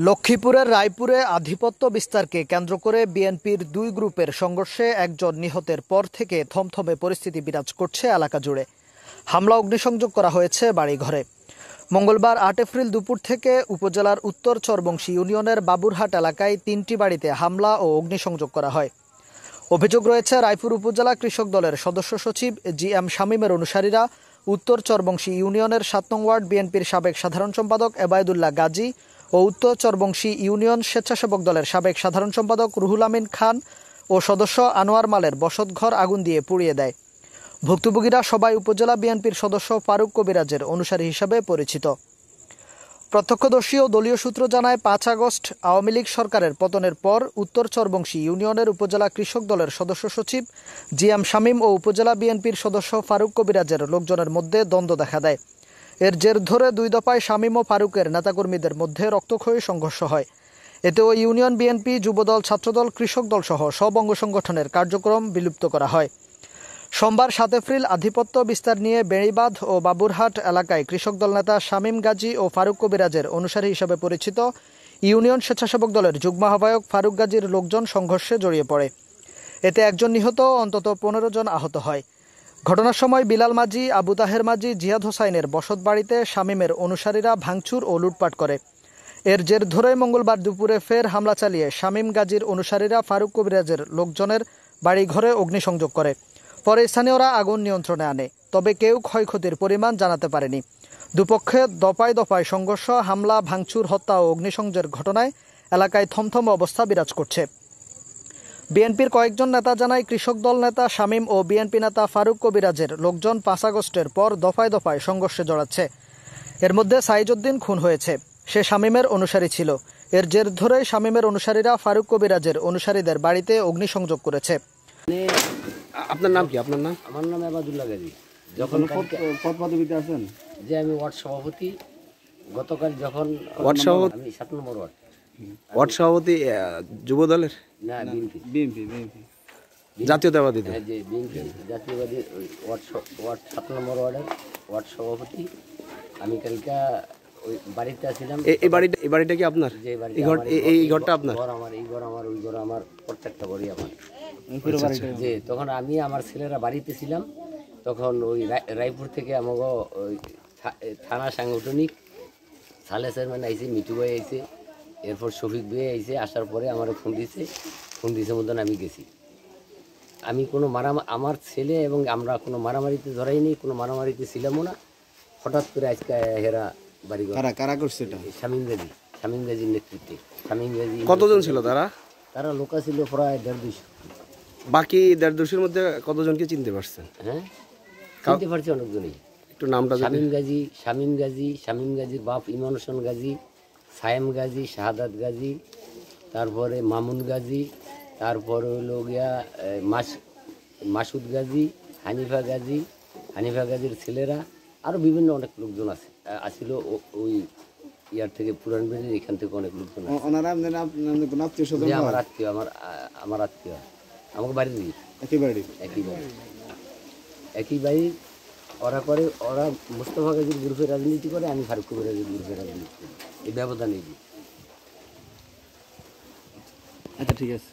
লক্ষ্মীপুরের রায়পুরে আধিপত্য বিস্তারকে কেন্দ্র করে বিএনপির দুই গ্রুপের সংঘর্ষে একজন নিহতের পর থেকে থমথমে পরিস্থিতি বিরাজ করছে এলাকা জুড়ে। হামলা অগ্নিসংযোগ করা হয়েছে বাড়িঘরে। মঙ্গলবার ৮ এপ্রিল দুপুর থেকে উপজেলার উত্তর চরবংশী ইউনিয়নের বাবুরহাট এলাকায় ৩টি বাড়িতে হামলা ও অগ্নিসংযোগ করা হয়। অভিযোগ রয়েছে, রায়পুর উপজেলা কৃষক দলের সদস্য সচিব জি.এম. শামীমের অনুসারীরা উত্তর চরবংশী ইউনিয়নের ৭ নং ওয়ার্ড বিএনপির সাবেক সাধারণ সম্পাদক এবায়দুল্লাহ গাজী ও উত্তর চরবংশী ইউনিয়ন স্বেচ্ছাসেবক দলের সাবেক সাধারণ সম্পাদক রুহুল আমিন খান ও সদস্য আনোয়ার মালের বসতঘর আগুন দিয়ে পুড়িয়ে দেয়। ভুক্তভোগীরা সবাই উপজেলা বিএনপির সদস্য ফারুক কবিরাজের অনুসারী হিসাবে পরিচিত। প্রত্যক্ষদর্শী ও দলীয় সূত্র জানায়, ৫ আগস্ট আওয়ামী লীগ সরকারের পতনের পর উত্তর চরবংশী ইউনিয়নের উপজেলা কৃষক দলের সদস্য সচিব জি.এম. শামীম ও উপজেলা বিএনপির সদস্য ফারুক কবিরাজের লোকজনের মধ্যে দ্বন্দ্ব দেখা দেয়। এর জের ধরে দুই দফায় শামীম ও ফারুকের নেতাকর্মীদের মধ্যে রক্তক্ষয়ী সংঘর্ষ হয়। এতে ওই ইউনিয়ন বিএনপি, যুবদল, ছাত্রদল, কৃষক দল সহ সব অঙ্গ সংগঠনের কার্যক্রম বিলুপ্ত করা হয়। সোমবার ৭ এপ্রিল আধিপত্য বিস্তার নিয়ে বেড়িবাঁধ ও বাবুরহাট এলাকায় কৃষক দল নেতা শামীম গাজী ও ফারুক কবিরাজের অনুসারী হিসেবে পরিচিত ইউনিয়ন স্বেচ্ছাসেবক দলের যুগ্ম আহ্বায়ক ফারুক গাজীর লোকজন সংঘর্ষে জড়িয়ে পড়ে। এতে একজন নিহত ও অন্তত ১৫ জন আহত হয়। ঘটনার সময় বিলাল মাঝি, আবু তাহের মাঝি, জিয়াদ হোসাইনের বসত বাড়িতে শামীমের অনুসারীরা ভাঙচুর ও লুটপাট করে। এর জের ধরে মঙ্গলবার দুপুরে ফের হামলা চালিয়ে শামীম গাজীর অনুসারীরা ফারুক কবিরাজের লোকজনের বাড়িঘরে অগ্নিসংযোগ করে। পরে স্থানীয়রা আগুন নিয়ন্ত্রণে আনে, তবে কেউ ক্ষয়ক্ষতির পরিমাণ জানাতে পারেনি। দুপক্ষে দফায় দফায় সংঘর্ষ, হামলা, ভাঙচুর, হত্যা ও অগ্নিসংযোগের ঘটনায় এলাকায় থমথম অবস্থা বিরাজ করছে। বিএনপির কয়েকজন নেতা জানায়, কৃষক দল নেতা শামীম ও বিএনপি নেতা ফারুক কবিরাজের লোকজন ৫ আগস্টের পর দফায় দফায় সংঘর্ষে জড়াচ্ছে। এর মধ্যে সাইজউদ্দিন খুন হয়েছে। সে শামীমের অনুসারী ছিল। এর জের ধরে শামীমের অনুসারীরা ফারুক কবিরাজের অনুসারীদের বাড়িতে অগ্নিসংযোগ করেছে। আপনার নাম কি? আপনার নাম? আমার নাম এবায়দুল্লাহ গাজী। যখন পদ পদবিতে আছেন? যে আমি ওয়ার্ড সভাপতি। গতকাল যখন ওয়ার্ড সভাপতি? আমি ৭ নম্বর ওয়ার্ড। ওয়ার্ড সভাপতি যুব দলের? না, বিএনপি জাতীয়তাবাদী দল। যে বিএনপি জাতীয়বাদী ওয়ার্ড ৭ নম্বর ওয়ার্ডের ওয়ার্ড সভাপতি। আমি কালকে ওই বাড়িতে আসছিলাম। এই বাড়িটা কি আপনার? যে বাড়ি, এই ঘরটা আপনার? আমার, এই ঘর আমার, ওই ঘর আমার, প্রত্যেকটা ঘরই আমার। যে তখন আমি আমার ছেলেরা বাড়িতে ছিলাম, তখন ওই রায়পুর থেকে আমাকে ওই থানা সাংগঠনিক সালে চেয়ারম্যান আইসে, মিঠু ভাই আইসে, এরপর শফিক ভাই আইসে। আসার পরে আমার ফোন দিয়েছে মতন আমি গেছি। আমি কোনো আমার ছেলে এবং আমরা কোনো মারামারিতে ধরাইনি, কোনো মারামারিতে ছিলামও না। হঠাৎ করে আজকে হেরা বাড়ি কারা করছে এটা? শামীম গাজীর নেতৃত্বে। শামীম গাজী কতজন ছিল তারা? লোকা ছিল প্রায় ১৫০। বাকি ১৫০-এর মধ্যে কতজনকে চিনতে পারছেন? হ্যাঁ, চিনতে পারছি অনেকজনই। একটু নামটা? শামীম গাজীর বাপ ইমান হোসেন গাজী, সায়েম গাজী, শাহাদাত গাজী, তারপরে মামুন গাজী, তারপরে হলো গিয়া মাসুদ গাজী, হানিফা গাজীর ছেলেরা, আরও বিভিন্ন অনেক লোকজন আসছিল ওই ইয়ার থেকে, পুরান বেড়ির এখান থেকে অনেক লোকজন। আমার আত্মীয়, আমাকে বাড়ি দিই, একই বাড়ি। ওরা মোস্তফা গাজীর গ্রুপের রাজনীতি করে, আমি ফারুক কবিরাজের গ্রুপের রাজনীতি করি। এই ব্যবধান এই। আচ্ছা, ঠিক আছে।